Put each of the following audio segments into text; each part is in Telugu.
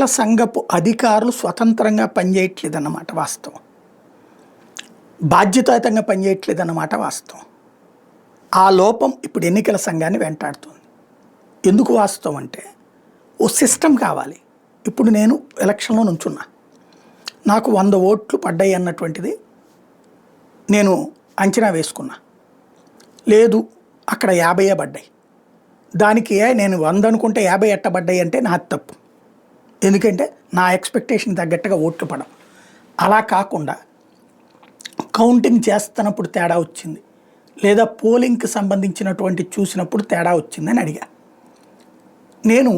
ఎన్నికల సంఘపు అధికారులు స్వతంత్రంగా పనిచేయట్లేదన్నమాట వాస్తవం. బాధ్యతాయుతంగా పనిచేయట్లేదన్నమాట వాస్తవం. ఆ లోపం ఇప్పుడు ఎన్నికల సంఘాన్ని వెంటాడుతుంది. ఎందుకు వాస్తవం అంటే ఓ సిస్టమ్ కావాలి. ఇప్పుడు నేను ఎలక్షన్లో నుంచున్నా, నాకు 100 ఓట్లు పడ్డాయి అన్నటువంటిది నేను అంచనా వేసుకున్నా. లేదు అక్కడ 50 పడ్డాయి, దానికి నేను 100 అనుకుంటే 50 ఎట్టబడ్డాయి అంటే నాది తప్పు. ఎందుకంటే నా ఎక్స్పెక్టేషన్ తగ్గట్టుగా ఓట్లు పడవు. అలా కాకుండా కౌంటింగ్ చేస్తున్నప్పుడు తేడా వచ్చింది, లేదా పోలింగ్కి సంబంధించినటువంటి చూసినప్పుడు తేడా వచ్చిందని అడిగా. నేను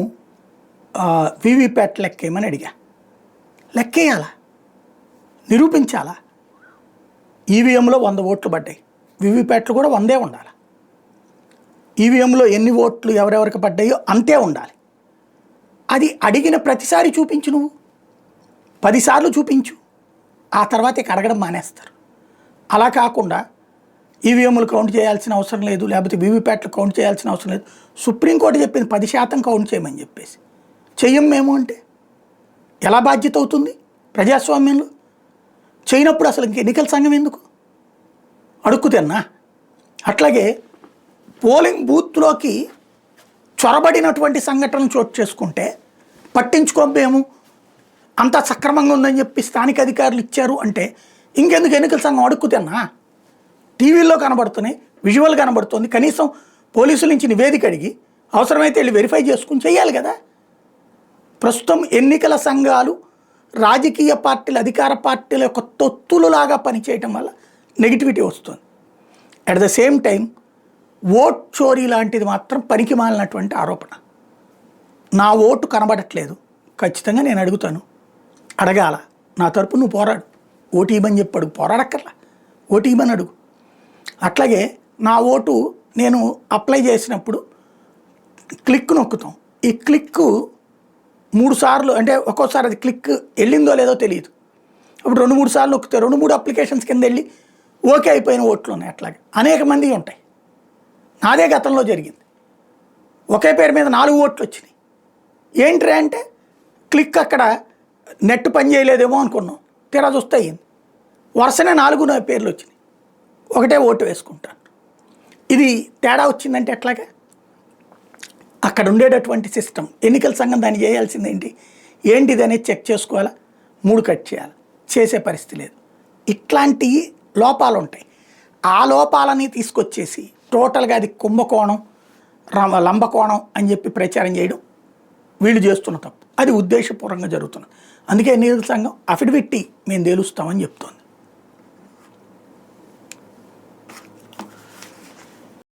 వీవీప్యాట్ లెక్కేయమని అడిగా. లెక్కేయాలా, నిరూపించాలా? ఈవీఎంలో 100 ఓట్లు పడ్డాయి, వీవీప్యాట్లు కూడా 100 ఉండాలి. ఈవీఎంలో ఎన్ని ఓట్లు ఎవరెవరికి పడ్డాయో అంతే ఉండాలి. అది అడిగిన ప్రతిసారి చూపించు, నువ్వు 10 సార్లు చూపించు, ఆ తర్వాత ఇక అడగడం మానేస్తారు. అలా కాకుండా ఈవీఎంలు కౌంట్ చేయాల్సిన అవసరం లేదు, లేకపోతే వీవీప్యాట్లు కౌంట్ చేయాల్సిన అవసరం లేదు, సుప్రీంకోర్టు చెప్పింది 10% కౌంట్ చేయమని చెప్పేసి చెయ్యం మేము అంటే ఎలా బాధ్యత అవుతుంది ప్రజాస్వామ్యంలో? చేయనప్పుడు అసలు ఇంక ఎన్నికల సంఘం ఎందుకు? అడుక్కుతేనా? అట్లాగే పోలింగ్ బూత్లోకి చొరబడినటువంటి సంఘటనలు చోటు చేసుకుంటే పట్టించుకోమేము, అంతా సక్రమంగా ఉందని చెప్పి స్థానిక అధికారులు ఇచ్చారు అంటే ఇంకెందుకు ఎన్నికల సంఘం? అడుక్కుతేనా? టీవీల్లో కనబడుతున్నాయి, విజువల్ కనబడుతుంది, కనీసం పోలీసుల నుంచి నివేదిక అడిగి అవసరమైతే వెళ్ళి వెరిఫై చేసుకుని చేయాలి కదా. ప్రస్తుతం ఎన్నికల సంఘాలు రాజకీయ పార్టీలు, అధికార పార్టీల యొక్క తొత్తులులాగా పనిచేయటం వల్ల నెగిటివిటీ వస్తుంది. At the same time vote చోరీ లాంటిది మాత్రం పనికి మాలినటువంటి ఆరోపణ. నా ఓటు కనబడట్లేదు, ఖచ్చితంగా నేను అడుగుతాను, అడగాల, నా తరపు నువ్వు పోరాడు, ఓటు ఇవ్వమని చెప్పి అడుగు, పోరాడక్కర్లా, ఓటు ఇవ్వమని అడుగు. అట్లాగే నా ఓటు నేను అప్లై చేసినప్పుడు క్లిక్ నొక్కుతాం, ఈ క్లిక్ 3 సార్లు అంటే ఒక్కోసారి అది క్లిక్ వెళ్ళిందో లేదో తెలియదు, అప్పుడు 2-3 సార్లు నొక్కితే 2-3 అప్లికేషన్స్ కింద వెళ్ళి ఓకే అయిపోయిన ఓట్లు ఉన్నాయి. అట్లాగే అనేక మంది ఉంటాయి. నాదే గతంలో జరిగింది, ఒకే పేరు మీద 4 ఓట్లు వచ్చినాయి. ఏంట్రా అంటే క్లిక్ అక్కడ నెట్ పని చేయలేదేమో అనుకున్నాం, తీరా చూస్తే అయ్యింది. వరుసనే 4 పేర్లు వచ్చినాయి, ఒకటే ఓటు వేసుకుంటాను. ఇది తేడా వచ్చిందంటే ఎట్లాగా? అక్కడ ఉండేటటువంటి సిస్టమ్, ఎన్నికల సంఘం దాన్ని చేయాల్సింది ఏంటిది అనేది చెక్ చేసుకోవాలా, 3 కట్ చేయాలి, చేసే పరిస్థితి లేదు. ఇట్లాంటి లోపాలు ఉంటాయి. ఆ లోపాలని తీసుకొచ్చేసి టోటల్గా అది కుంభకోణం, లంబకోణం అని చెప్పి ప్రచారం చేయడం వీళ్ళు చేస్తున్న తప్పు. అది ఉద్దేశపూర్వకంగా జరుగుతున్నది. అందుకే ఎన్నికల సంఘం అఫిడవిట్ మేము తేలుస్తామని చెప్తోంది.